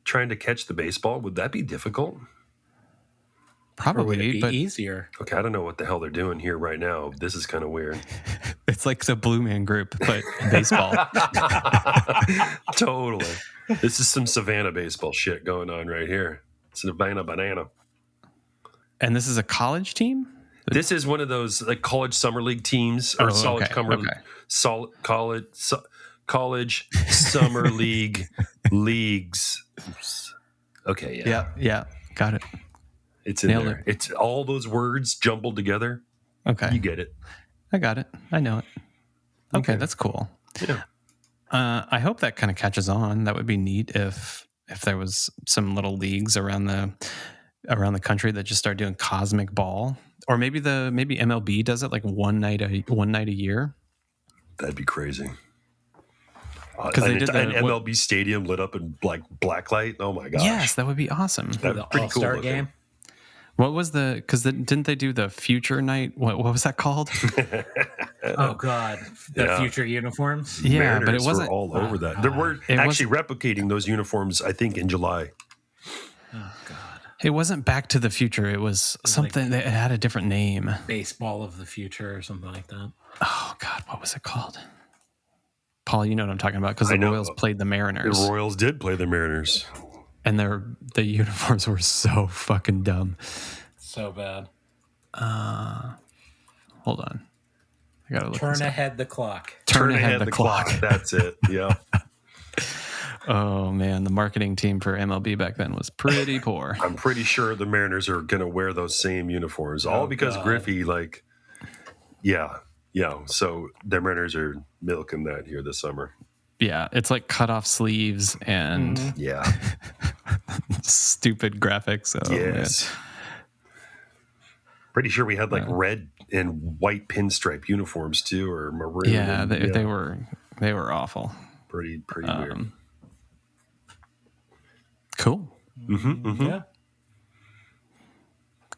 trying to catch the baseball? Would that be difficult? Or would Probably, it be but easier? Okay, I don't know what the hell they're doing here right now. This is kind of weird. it's like the Blue Man Group, but baseball. Totally. This is some Savannah baseball shit going on right here. Savannah banana. And this is a college team? This is one of those like college summer league teams or college summer league leagues. Okay, Yeah. Got it. It's in Nailed there. it. It's all those words jumbled together. Okay. You get it. I got it. I know it. Okay, Okay. that's cool. Yeah. I hope that kind of catches on. That would be neat if there was some little leagues around the country that just start doing cosmic ball, or maybe MLB does it like one night a year. That'd be crazy. Because they did an MLB stadium lit up in like black light. Oh my gosh! Yes, that would be awesome. That'd be The pretty cool All-Star looking. game? What was didn't they do the future night? What was that called? Oh, God. The Yeah. future uniforms? Yeah, but it Mariners wasn't. were all over that. They were It actually replicating those uniforms, I think, in July. Oh, God. It wasn't Back to the Future. It was something that had a different name. Baseball of the future or something like that. Oh God, what was it called? Paul, you know what I'm talking about because I the know. Royals played the Mariners, The Royals did play the Mariners. and the uniforms were so fucking dumb. So bad. Hold on, I gotta look. Turn this up. ahead the clock. Turn ahead the clock. That's it. Yeah. Oh man, the marketing team for MLB back then was pretty poor. I'm pretty sure the Mariners are going to wear those same uniforms, all Oh, because God. Griffey, yeah. So the Mariners are milking that here this summer. Yeah, it's like cut off sleeves and Yeah. stupid graphics. Oh, Yes. Pretty sure we had like red and white pinstripe uniforms too, or maroon. man. Yeah, and, they were awful. pretty weird. Cool. Yeah.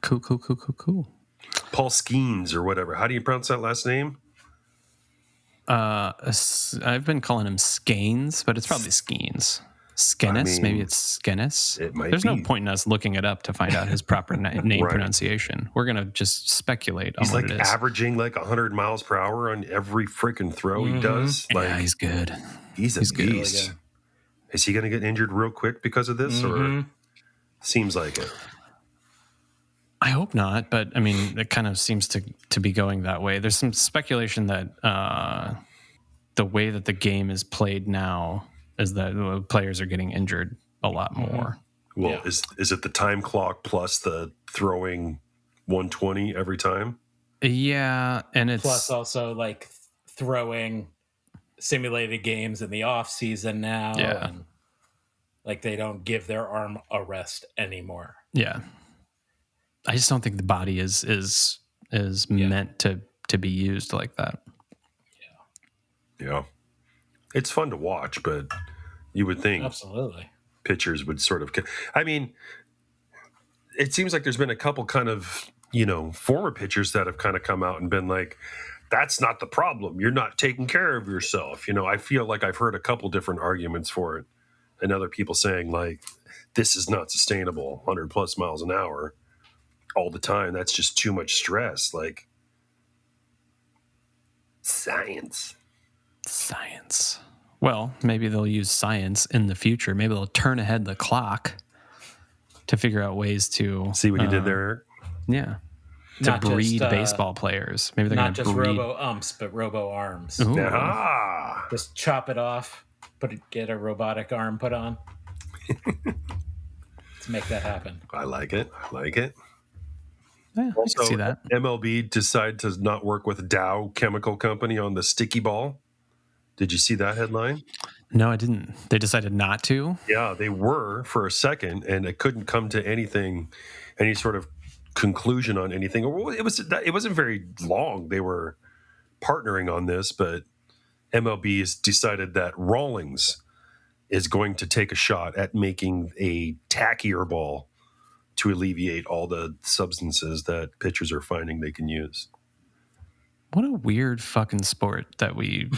Cool. Paul Skeens or whatever. How do you pronounce that last name? I've been calling him Skeins, but it's probably Skeens. Skenis, maybe it's Skenis. It might There's no be. point in us looking it up to find out his proper name Right. pronunciation. We're gonna just speculate He's on what like it is. averaging like 100 miles per hour on every freaking throw he does. Like Yeah, he's good. he's a he's good. beast. Is he going to get injured real quick because of this, or seems like it? I hope not, but I mean, it kind of seems to be going that way. There's some speculation that the way that the game is played now is that players are getting injured a lot more. Well, Yeah. is it the time clock plus the throwing 120 every time? Yeah, and it's Plus also like throwing simulated games in the off season now. Yeah. And, like they don't give their arm a rest anymore. yeah. I just don't think the body is meant to be used like that. Yeah, it's fun to watch, but you would think Absolutely. pitchers would sort of. I mean, it seems like there's been a couple kind of former pitchers that have kind of come out and been like, "That's not the problem. You're not taking care of yourself." I feel like I've heard a couple different arguments for it, and other people saying like, "This is not sustainable. 100 plus miles an hour all the time. That's just too much stress." Like science. Well, maybe they'll use science in the future. Maybe they'll turn ahead the clock to figure out ways to See what you did there, Eric? Yeah. To Not breed just, baseball players. Maybe they're going Not to just breed. robo umps, but robo arms. Ooh. Ah, Just chop it off, get a robotic arm put on. Let's make that happen. I like it. Yeah, I can see that. MLB decided to not work with Dow Chemical Company on the sticky ball. Did you see that headline? No, I didn't. They decided not to. Yeah, they were for a second, and it couldn't come to any sort of conclusion on anything. Well, it wasn't very long. They were partnering on this, but MLB has decided that Rawlings is going to take a shot at making a tackier ball to alleviate all the substances that pitchers are finding they can use. What a weird fucking sport that we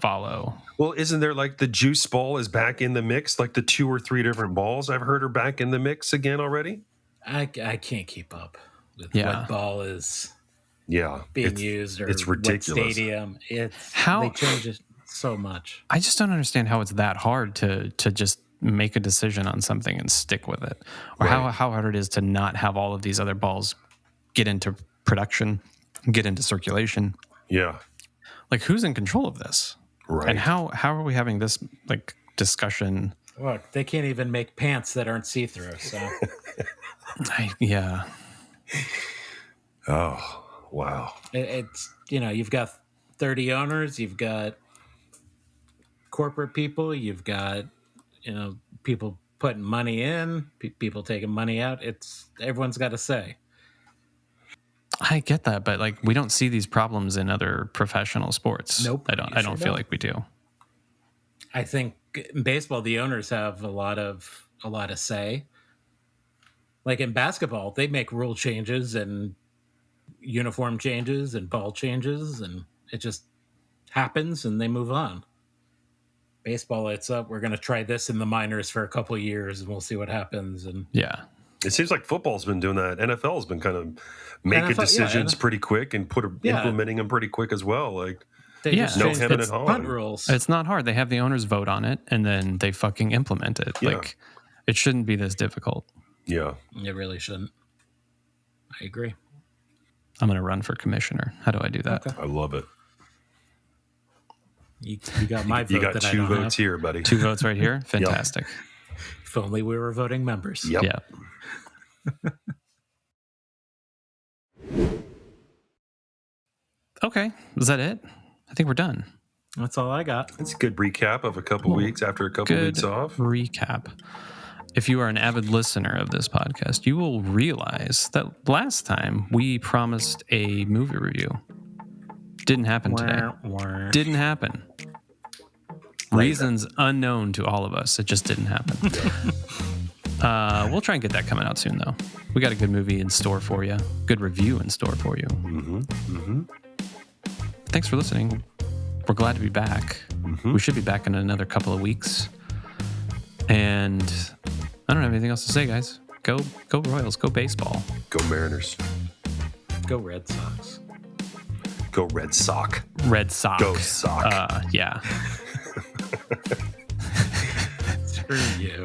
follow. Well, isn't there like the juice ball is back in the mix? Like the 2 or 3 different balls I've heard are back in the mix again already. I can't keep up with Yeah. what ball is Yeah, being used or it's what ridiculous. stadium. How- They change it so much. I just don't understand how it's that hard to just make a decision on something and stick with it, or how hard it is to not have all of these other balls get into production, get into circulation. Yeah, Like, who's in control of this? right. And how are we having this like discussion? Look, they can't even make pants that aren't see-through. So Yeah. Oh, wow. it's you've got 30 owners, you've got corporate people, you've got people putting money in, people taking money out. Everyone's got a say. I get that, but like we don't see these problems in other professional sports. Nope, I you don't sure feel don't. like we do. I think in baseball, the owners have a lot of say. Like in basketball, they make rule changes and uniform changes and ball changes, and it just happens and they move on. Baseball, it's up. We're going to try this in the minors for a couple of years and we'll see what happens. And Yeah. It seems like football's been doing that. NFL's been kind of making NFL, decisions yeah. pretty quick and implementing them pretty quick as well. Like, they Yeah. just no changed hemming the and hawing. punt rules. It's not hard. They have the owners vote on it and then they fucking implement it. Yeah. Like, it shouldn't be this difficult. yeah. It really shouldn't. I agree. I'm going to run for commissioner. How do I do that? Okay. I love it. You got my vote. You got that I 2 don't votes have. here, buddy. 2 votes right here. Fantastic. If only we were voting members. Yep. Yeah. Okay. Is that it? I think we're done. That's all I got. It's a good recap of a couple weeks after a couple Good weeks off. recap. If you are an avid listener of this podcast, you will realize that last time we promised a movie review. Didn't happen today. Didn't happen. Reasons unknown to all of us. It just didn't happen. We'll try and get that coming out soon, though. We got a good movie in store for you. Good review in store for you. Thanks for listening. We're glad to be back. We should be back in another couple of weeks. And I don't have anything else to say, guys. Go Royals. Go baseball. Go Mariners. Go Red Sox. Go Red Sox. Red Sox. Go Sox. Yeah. Screw you.